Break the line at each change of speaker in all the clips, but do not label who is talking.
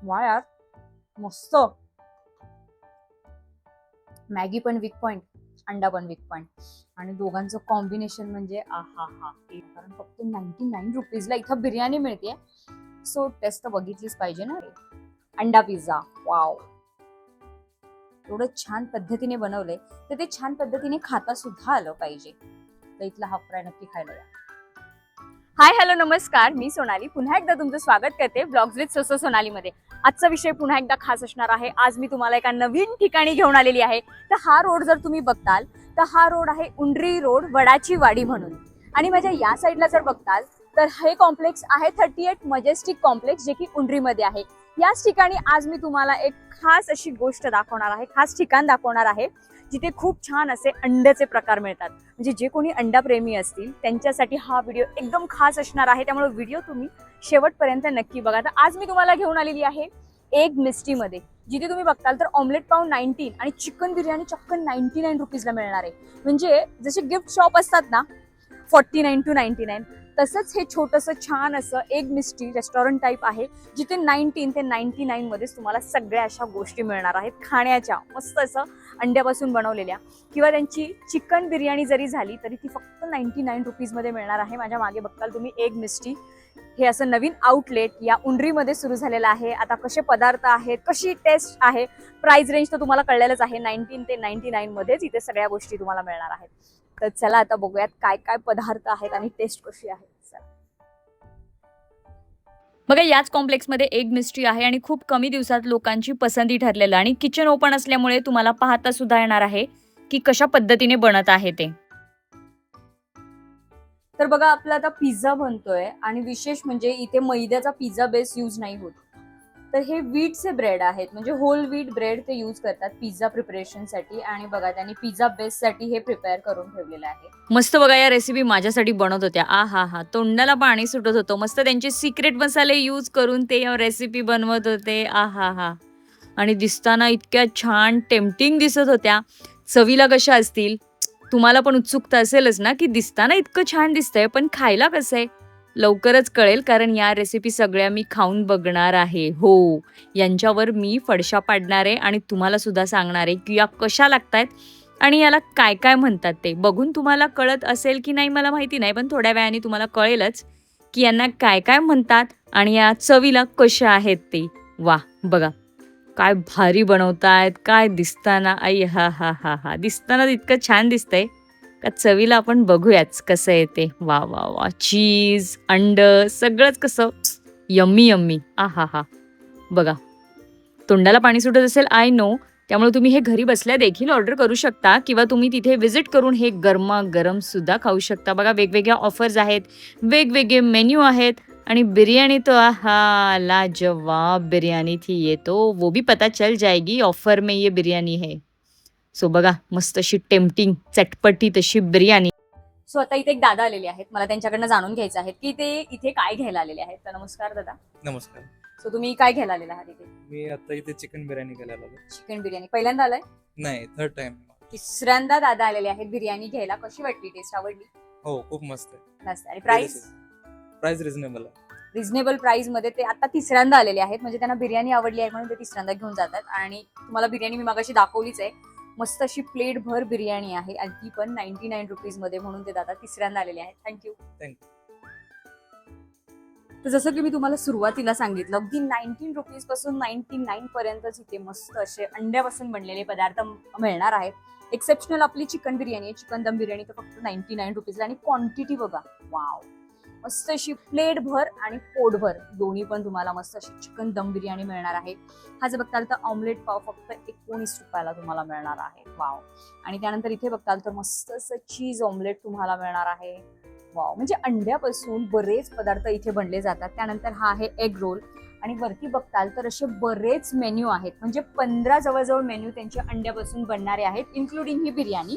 वा यार, मस्त. मॅगी पण वीक पॉइंट, अंडा पण वीक पॉइंट, आणि दोघांचं कॉम्बिनेशन म्हणजे आहा हा. कारण फक्त 99 रुपीजला इथं बिर्याणी मिळते. सो टेस्ट तर बघितलीच पाहिजे ना. अंडा पिझ्झा, वाव. एवढं छान पद्धतीने बनवलंय तर ते छान पद्धतीने खाता सुद्धा आलं पाहिजे. तर इथला हाफ फ्राय नक्की खायला या. हाय हॅलो नमस्कार, मी सोनाली पुन्हा एकदा तुमचं स्वागत करते ब्लॉग्स विथ सोसो सोनालीमध्ये. आजचा विषय पुन्हा एकदा खास असणार आहे. आज मी तुम्हाला एका नवीन ठिकाणी घेऊन आलेली आहे. तर हा रोड जर तुम्ही बघताल तर हा रोड आहे उंडरी रोड, वडाची वाडी म्हणून. आणि माझ्या या साईडला जर बघताल तर हे कॉम्प्लेक्स आहे 38 मजेस्टिक कॉम्प्लेक्स, जे की उंडरीमध्ये आहे. याच ठिकाणी आज मी तुम्हाला एक खास अशी गोष्ट दाखवणार आहे, खास ठिकाण दाखवणार आहे जिथे खूप छान असे अंड्याचे प्रकार मिळतात. म्हणजे जे कोणी अंडाप्रेमी असतील त्यांच्यासाठी हा व्हिडिओ एकदम खास असणार आहे. त्यामुळे व्हिडिओ तुम्ही शेवटपर्यंत नक्की बघा. तर आज मी तुम्हाला घेऊन आलेली आहे एग मिस्टी मध्ये, जिथे तुम्ही बघताल तर ऑमलेट पाव 19 आणि चिकन बिर्याणी चक्क 99 रुपीजला मिळणार आहे. म्हणजे जसे गिफ्ट शॉप असतात ना 49 to 99, तसंच हे छोटंसं छान असं एग मिस्टी रेस्टॉरंट टाईप आहे, जिथे 19 ते 99 मध्येच तुम्हाला सगळ्या अशा गोष्टी मिळणार आहेत खाण्याच्या. मस्त असं अंड्यापासून बनवलेल्या, किंवा त्यांची चिकन बिर्याणी जरी झाली तरी ती फक्त 99 रुपीजमध्ये मिळणार आहे. माझ्या मागे बघताल तुम्ही एग मिस्टी, हे असं नवीन आउटलेट या उंडरीमध्ये सुरू झालेलं आहे. आता कसे पदार्थ आहेत, कशी टेस्ट आहे, प्राइस रेंज तर तुम्हाला कळलेलंच आहे. 19 ते 99 मध्येच इथे सगळ्या गोष्टी तुम्हाला मिळणार आहेत. तर चला आता बघूयात काय काय पदार्थ आहेत आणि टेस्ट कशी आहे. बघा, याच कॉम्प्लेक्समध्ये एग मिस्ट्री आहे आणि खूप कमी दिवसात लोकांची पसंती ठरलेलं, आणि किचन ओपन असल्यामुळे तुम्हाला पाहता सुद्धा येणार आहे की कशा पद्धतीने बनत आहे ते. तर बघा, आपला आता पिझ्झा बनतोय आणि विशेष म्हणजे इथे मैद्याचा पिझ्झा बेस यूज नाही होत. तर हे व्हीटचे ब्रेड आहेत, म्हणजे होल व्हीट ब्रेड ते यूज करतात पिझ्झा प्रिपरेशन साठी. आणि बघा, त्यांनी पिझ्झा बेस साठी हे प्रिपेअर करून ठेवलेलं आहे. मस्त. बघा, या रेसिपी माझ्यासाठी बनवत होत्या. आ हा हा, तोंडाला पाणी सुटत होतं. मस्त त्यांचे सिक्रेट मसाले यूज करून ते रेसिपी बनवत होते. आ हा हा. आणि दिसताना इतक्या छान टेम्पटिंग दिसत होत्या. चवीला कशा असतील तुम्हाला पण उत्सुकता असेलच ना, की दिसताना इतकं छान दिसतंय पण खायला कसं आहे. लवकरच कळेल, कारण या रेसिपी सगळ्या मी खाऊन बघणार आहे. हो, यांच्यावर मी फडशा पाडणार आहे आणि तुम्हाला सुद्धा सांगणार आहे की या कशा लागतायत आणि याला काय काय म्हणतात. ते बघून तुम्हाला कळत असेल की नाही मला माहिती नाही, पण थोड्या वेळाने तुम्हाला कळेलच की यांना काय काय म्हणतात आणि या चवीला कशा आहेत ते. वा, बघा काय भारी बनवतायत. काय दिसताना, आई हा हा हा हा, दिसताना इतकं छान दिसतंय का चवीला आपण बघूयाच कसं येते. वा वा वा, चीज, अंड, सगळंच कसं यम्मी यम्मी. आ हा हा. बघा, तोंडाला पाणी सुटत असेल, आय नो. त्यामुळे तुम्ही हे घरी बसल्या देखील ऑर्डर करू शकता, किंवा तुम्ही तिथे व्हिजिट करून हे गरमागरम सुद्धा खाऊ शकता. बघा, वेगवेगळ्या ऑफर्स आहेत, वेगवेगळे मेन्यू आहेत, आणि बिरयानी तो आहा लाजवाब बिरयानी थी ये तो, वो भी पता चल जाएगी ऑफर में ये बिरयानी है. सो बघा, मस्त अशी टेम्पटिंग चटपटी तशी बिर्याणी. सो आता इथे एक दादा आलेले आहेत, मला त्यांच्याकडनं जाणून घ्यायचं आहे की ते इथे काय घ्यायला आलेले आहेत. तर नमस्कार दादा.
नमस्कार.
सो तुम्ही काय घ्यायला आलेला आहात इथे?
मी आता इथे चिकन बिर्याणी करायला आलो.
चिकन बिर्याणी पहिल्यांदा आलाय?
नाही, थर्ड टाइम.
तिसऱ्यांदा दादा आलेले आहेत बिर्याणी घ्यायला. कशी वाटली, टेस्ट आवडली?
हो, खूप मस्त आहे.
मस्त. आणि प्राइस?
प्राइस रिझनेबल आहे.
रिझनेबल प्राइस मध्ये ते आता तिसऱ्यांदा आलेले आहेत. म्हणजे त्यांना बिर्याणी आवडली आहे म्हणून ते तिसऱ्यांदा घेऊन जातात. आणि तुम्हाला बिर्याणी मी मागाशी दाखवलीच आहे. मस्त अशी प्लेट भर बिर्याणी आहे, आणि ती पण 99 रुपीज मध्ये, म्हणून ते दादा तिसऱ्यांदा आलेले आहेत. थँक्यू. तर जसं की मी तुम्हाला सुरुवातीला सांगितलं, अगदी 19 रुपीज पासून 99 पर्यंत इथे मस्त असे अंड्यापासून बनलेले पदार्थ मिळणार आहेत. एक्सेप्शनल आपली चिकन बिर्याणी आहे, चिकन दम बिर्याणी तर फक्त 99 रुपीजला. आणि क्वांटिटी बघा, वाव. मस्त अशी प्लेट भर आणि पोटभर दोन्ही पण तुम्हाला मस्त अशी चिकन दम बिर्याणी मिळणार आहे. हा जर बघताल तर ऑमलेट पाव फक्त 19 रुपयाला तुम्हाला मिळणार आहे. वाव. आणि त्यानंतर इथे बघताल तर मस्त असं चीज ऑमलेट तुम्हाला मिळणार आहे. वाव. म्हणजे अंड्यापासून बरेच पदार्थ इथे बनले जातात. त्यानंतर हा आहे एग रोल, आणि वरती बघताल तर असे बरेच मेन्यू आहेत, म्हणजे 15 जवळजवळ मेन्यू त्यांचे अंड्यापासून बनणारे आहेत, इन्क्लुडिंग ही बिर्याणी.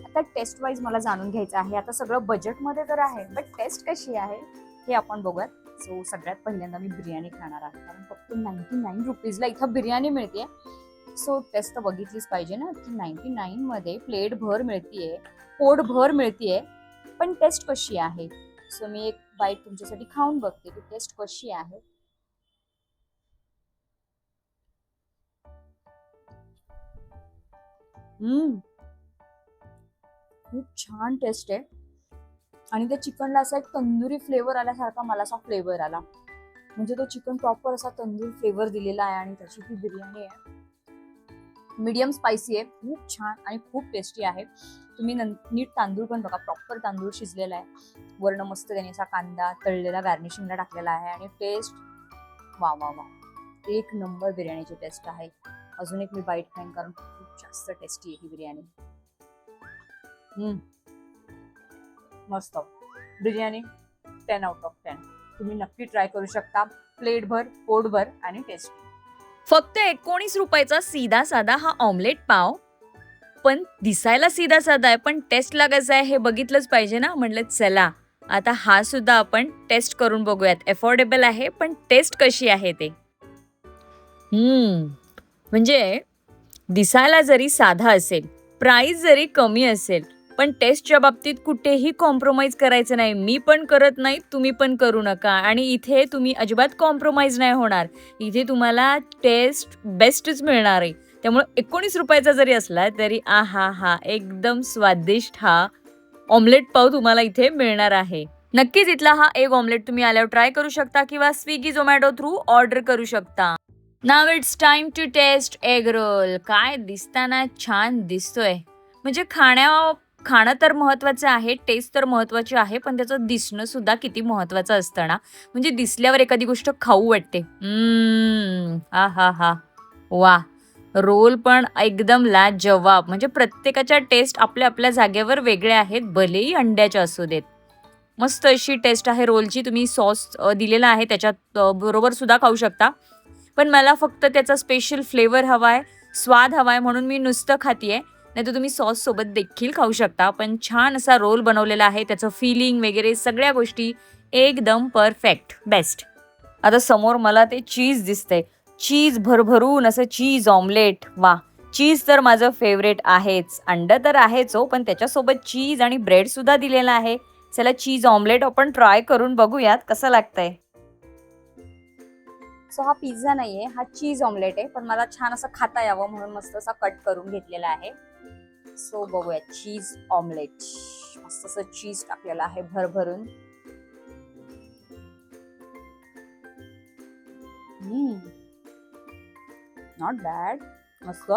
आता टेस्ट वाईज मला जाणून घ्यायचं आहे. आता सगळं बजेटमध्ये तर आहे, बट टेस्ट कशी आहे हे आपण बघूयात. सो सगळ्यात पहिल्यांदा मी बिर्याणी खाणार आहे, कारण फक्त 99 रुपीजला इथं बिर्याणी मिळते. सो टेस्ट तर बघितलीच पाहिजे ना, की 99 मध्ये प्लेट भर मिळतीये, पोट भर मिळतीये, पण टेस्ट कशी आहे. सो मी एक बाईट तुमच्यासाठी खाऊन बघते की टेस्ट कशी आहे. खूप छान टेस्ट आहे आणि त्या चिकनला असा एक तंदुरी फ्लेवर आल्यासारखा मला असा फ्लेवर आला. म्हणजे तो चिकन प्रॉपर असा तंदूर फ्लेवर दिलेला आहे आणि त्याची ती बिर्याणी आहे मीडियम स्पायसी आहे, खूप छान आणि खूप टेस्टी आहे. तुम्ही नीट तांदूळ पण बघा, प्रॉपर तांदूळ शिजलेला आहे. वर्ण मस्त त्याने असा कांदा तळलेला गार्निशिंगला टाकलेला आहे आणि टेस्ट वा वा वा, एक नंबर बिर्याणीची टेस्ट आहे. अजून एक मी बाईट खाईन कारण खूप जास्त टेस्टी आहे ही बिर्याणी. मस्त बिर्याणी 10 आउट ऑफ 10. तुम्ही नक्की ट्राय करू शकता. प्लेटभर, पोटभर आणि टेस्टी.
फक्त 19 रुपयाचा सीधा साधा हा ऑमलेट पाव. पण दिसायला सीधा साधा आहे, पण टेस्ट लागायचं आहे हे बघितलंच पाहिजे ना. म्हटलं चला आता हा सुद्धा आपण टेस्ट करून बघूयात. अफोर्डेबल आहे पण टेस्ट कशी आहे ते. म्हणजे दिसायला जरी साधा असेल, प्राइस जरी कमी असेल, पण टेस्टच्या बाबतीत कुठेही कॉम्प्रोमाइज करायचं नाही. मी पण करत नाही, तुम्ही पण करू नका. आणि इथे तुम्ही अजिबात कॉम्प्रोमाइज नाही होणार. इथे तुम्हाला टेस्ट बेस्टच मिळणार आहे. त्यामुळे 19 रुपयाचा जरी असला तरी हा एकदम स्वादिष्ट हा ऑमलेट पाव तुम्हाला इथे मिळणार आहे. नक्कीच इथला हा एक ऑमलेट तुम्ही आल्यावर ट्राय करू शकता किंवा स्विगी झोमॅटो थ्रू ऑर्डर करू शकता. Now it's time to taste egg roll. काय दिसताना छान दिसतोय. म्हणजे खाणं तर महत्वाचं आहे, टेस्ट तर महत्वाची आहे, पण त्याचं दिसणं सुद्धा किती महत्वाचं असतं ना. म्हणजे दिसल्यावर एखादी गोष्ट खाऊ वाटते. हा वा. रोल पण एकदम लाजवाब. म्हणजे प्रत्येकाच्या टेस्ट आपल्या आपल्या जागेवर वेगळ्या आहेत, भलेही अंड्याच्या असू देत. मस्त अशी टेस्ट आहे रोलची. तुम्ही सॉस दिलेला आहे त्याच्यात बरोबर सुद्धा खाऊ शकता. पण मला फक्त त्याचा स्पेशल फ्लेवर हवाय, स्वाद हवाय, म्हणून मी नुसतं खातीये. नाही तर तुम्ही सॉस सोबत देखील खाऊ शकता. पण छान असा रोल बनवलेला आहे. त्याचं फिलिंग वगैरे सगळ्या गोष्टी एकदम परफेक्ट, बेस्ट. आता समोर मला ते चीज दिसतंय. चीज भरभरून असं चीज ऑमलेट. वा, चीज तर माझं फेवरेट आहेच. अंडं तर आहेच हो, पण त्याच्यासोबत चीज आणि ब्रेड सुद्धा दिलेला आहे. चला चीज ऑमलेट आपण ट्राय करून बघूयात कसं लागतंय.
सो हा पिझ्झा नाहीये, हा चीज ऑमलेट आहे. पण मला छान असं खाता यावं म्हणून मस्त असा कट करून घेतलेला आहे. सो बघूया चीज ऑमलेट. मस्त असं चीज टाकलेलं आहे भरभरून. Not bad. मस्त.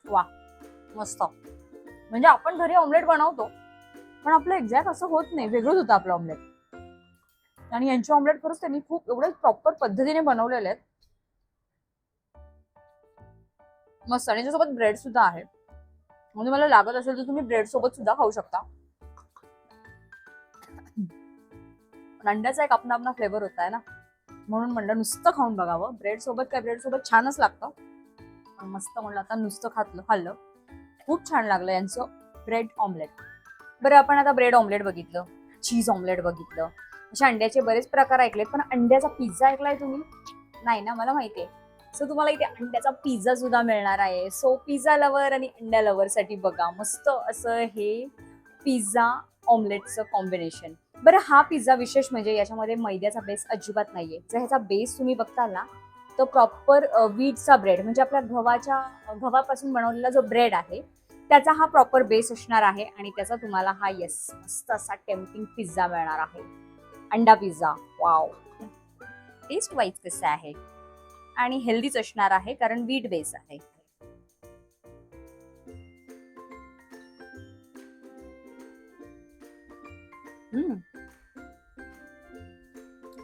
वा, मस्त. म्हणजे आपण घरी ऑमलेट बनवतो पण आपलं एक्झॅक्ट असं होत नाही, वेगळंच होतं आपलं ऑमलेट. आणि यांचे ऑमलेट खरंच त्यांनी खूप एवढे प्रॉपर पद्धतीने बनवलेले आहेत. मस्त. आणि त्याच्यासोबत ब्रेड सुद्धा आहे. म्हणजे मला लागत असेल तर तुम्ही ब्रेड सोबत सुद्धा खाऊ शकता. अंड्याचा एक आपला फ्लेवर होता है ना, म्हणून म्हणलं नुसतं खाऊन बघावं. ब्रेड सोबत काय, ब्रेड सोबत छानच लागतं, पण मस्त म्हणलं आता नुसतं खाल्लं. खूप छान लागलं यांचं ब्रेड ऑमलेट. बरं, आपण आता ब्रेड ऑमलेट बघितलं, चीज ऑमलेट बघितलं, असे अंड्याचे बरेच प्रकार ऐकलेत. पण अंड्याचा पिझ्झा ऐकलाय तुम्ही? नाही ना, मला माहितीये. सो तुम्हाला इथे अंड्याचा पिझ्झा सुद्धा मिळणार आहे. सो पिझ्झा लवर आणि अंड्या लवर साठी बघा मस्त असं हे पिझ्झा ऑमलेटचं कॉम्बिनेशन. बरं, हा पिझ्झा विशेष म्हणजे याच्यामध्ये मैद्याचा बेस अजिबात नाहीये. जर ह्याचा बेस तुम्ही बघताल ना, तर प्रॉपर व्हीटचा ब्रेड, म्हणजे आपल्या गव्हापासून बनवलेला जो ब्रेड आहे त्याचा हा प्रॉपर बेस असणार आहे. आणि त्याचा तुम्हाला हा मस्त असा टेम्पटिंग पिझ्झा मिळणार आहे, अंडा पिझ्झा. वाव, टेस्ट वाईज कसं आहे. आणि हेल्दीच असणार आहे कारण व्हीट बेस आहे.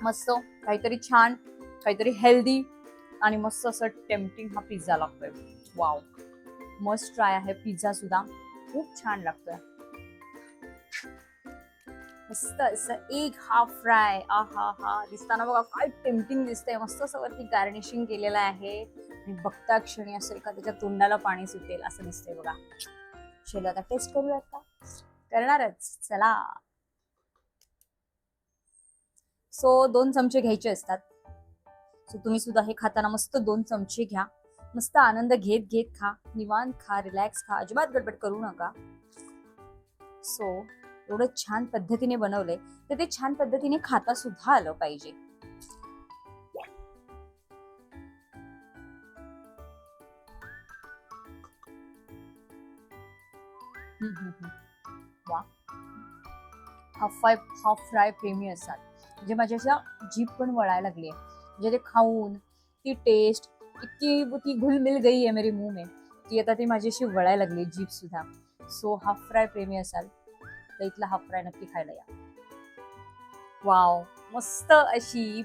मस्त, काहीतरी छान, काहीतरी हेल्दी आणि मस्त असं टेम्पटिंग हा पिझ्झा लागतोय. वाव, मस्ट ट्राय आहे पिझ्झा सुद्धा, खूप छान लागतोय. मस्त असं एग हाफ फ्राय. हा दिसताना बघा काय टेम्पटिंग दिसतंय. मस्त असं वरती गार्निशिंग केलेलं आहे आणि बघता क्षणी असं एका त्याच्या तोंडाला पाणी सुटेल असं दिसतंय बघा. चला आता टेस्ट करूयात का? करणारच, चला. सो 2 चमचे घ्यायचे असतात. सो तुम्ही सुद्धा हे खाताना मस्त 2 चमचे घ्या. मस्त आनंद घेत खा, निवांत खा, रिलॅक्स खा, अजिबात गडबड करू नका. सो एवढं छान पद्धतीने बनवलंय तर ते छान पद्धतीने खाता सुद्धा आलं पाहिजे. हाफ फ्राय प्रेमी असतात, म्हणजे माझ्या अशा जीभ पण वळायला लागली आहे. म्हणजे ते खाऊन ती टेस्ट इतकी ती घुलमिल गई आहे मेरी मुंह में की आता ती माझी अशी वळायला लागली जीभ सुद्धा. सो हाफ फ्राय प्रेमी असाल तर इथला हाफ फ्राय नक्की खायला या. वाव, मस्त अशी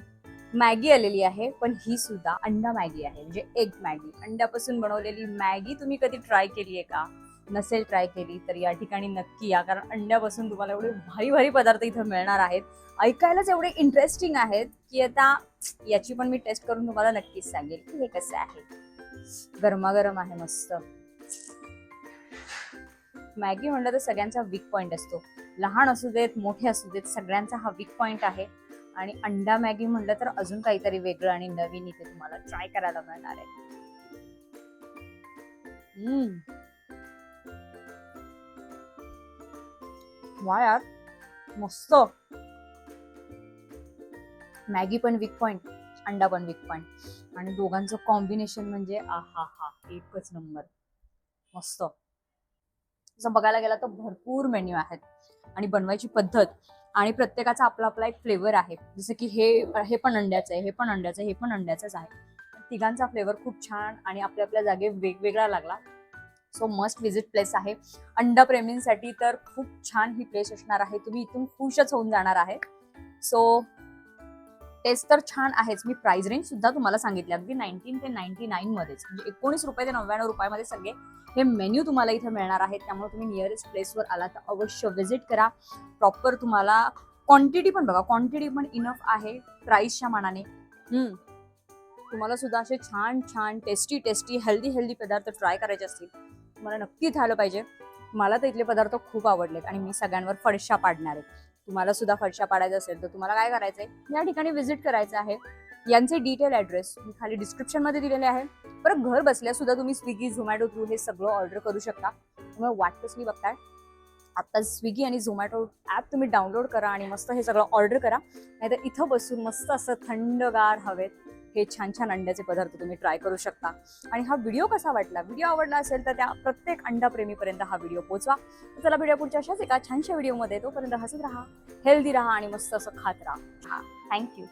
मॅगी आलेली आहे, पण ही सुद्धा अंडा मॅगी आहे, म्हणजे एग मॅगी, अंड्यापासून बनवलेली मॅगी. तुम्ही कधी ट्राय केली आहे का? नसेल ट्राय केली तर या ठिकाणी नक्की या, कारण अंड्यापासून तुम्हाला एवढे भारी भारी पदार्थ इथं मिळणार आहेत. ऐकायलाच एवढे इंटरेस्टिंग आहेत की आता याची पण मी टेस्ट करून तुम्हाला नक्कीच सांगेल की हे कसं आहे. गरमागरम आहे मस्त. मॅगी म्हणलं तर सगळ्यांचा वीक पॉइंट असतो, लहान असू देत मोठे असू देत, सगळ्यांचा हा वीक पॉइंट आहे. आणि अंडा मॅगी म्हणलं तर अजून काहीतरी वेगळं आणि नवीन इथे तुम्हाला ट्राय करायला मिळणार आहे. वा यार, मस्त. मॅगी पण वीक पॉइंट, अंडा पण वीक पॉइंट, आणि दोघांचं कॉम्बिनेशन म्हणजे आहा हा, एकच नंबर. मस्त. असं बघायला गेला तर भरपूर मेन्यू आहेत आणि बनवायची पद्धत आणि प्रत्येकाचा आपला आपला एक फ्लेवर आहे. जसं की हे पण अंड्याचं आहे, हे पण अंड्याचं आहे, हे पण अंड्याचंच आहे. तिघांचा फ्लेवर खूप छान आणि आपल्या आपल्या जागे वेगवेगळा लागला. सो मस्ट विजिट प्लेस आहे. अंडा प्रेमींसाठी तर खूप छान ही प्लेस असणार आहे. तुम्ही इथून खुशच होऊन जाणार आहे. सो टेस्ट तर छान आहेच. मी प्राइस रेंज सुद्धा तुम्हाला सांगितले, अगदी 19 ते 99 मध्येच, म्हणजे 19 रुपये ते 99 रुपयामध्ये सगळे हे मेन्यू तुम्हाला इथे मिळणार आहेत. त्यामुळे तुम्ही नियरेस्ट प्लेसवर आला तर अवश्य व्हिजिट करा. प्रॉपर तुम्हाला क्वांटिटी पण बघा, क्वांटिटी पण इनफ आहे प्राइसच्या मानाने. तुम्हाला सुद्धा असे छान छान टेस्टी हेल्दी पदार्थ ट्राय करायचे असतील, तुम्हाला नक्की इथे आलं पाहिजे. मला तर इथले पदार्थ खूप आवडलेत आणि मी सगळ्यांवर फडशा पाडणार आहे. तुम्हाला सुद्धा फडशा पाडायचा असेल तर तुम्हाला काय करायचंय, या ठिकाणी व्हिजिट करायचं आहे. यांचे डिटेल ॲड्रेस मी खाली डिस्क्रिप्शन मध्ये दिलेले आहे. परत घर बसल्या सुद्धा तुम्ही स्विगी झोमॅटो थ्रू हे सगळं ऑर्डर करू शकता. तुम्ही वाट कसली बघताय, आता स्विगी आणि झोमॅटो ॲप तुम्ही डाउनलोड करा आणि मस्त हे सगळं ऑर्डर करा. नाहीतर इथं बसून मस्त असं थंडगार हवेत हे छान छान अंड्याचे पदार्थ तुम्ही ट्राय करू शकता. आणि हा व्हिडिओ कसा वाटला, व्हिडिओ आवडला असेल तर त्या प्रत्येक अंडा प्रेमीपर्यंत हा व्हिडिओ पोहोचवा. चला व्हिडिओ पुढच्या अशाच एका छानशा व्हिडिओमध्ये, तोपर्यंत हसत राहा, हेल्दी राहा आणि मस्त असं खात राहा. थँक्यू.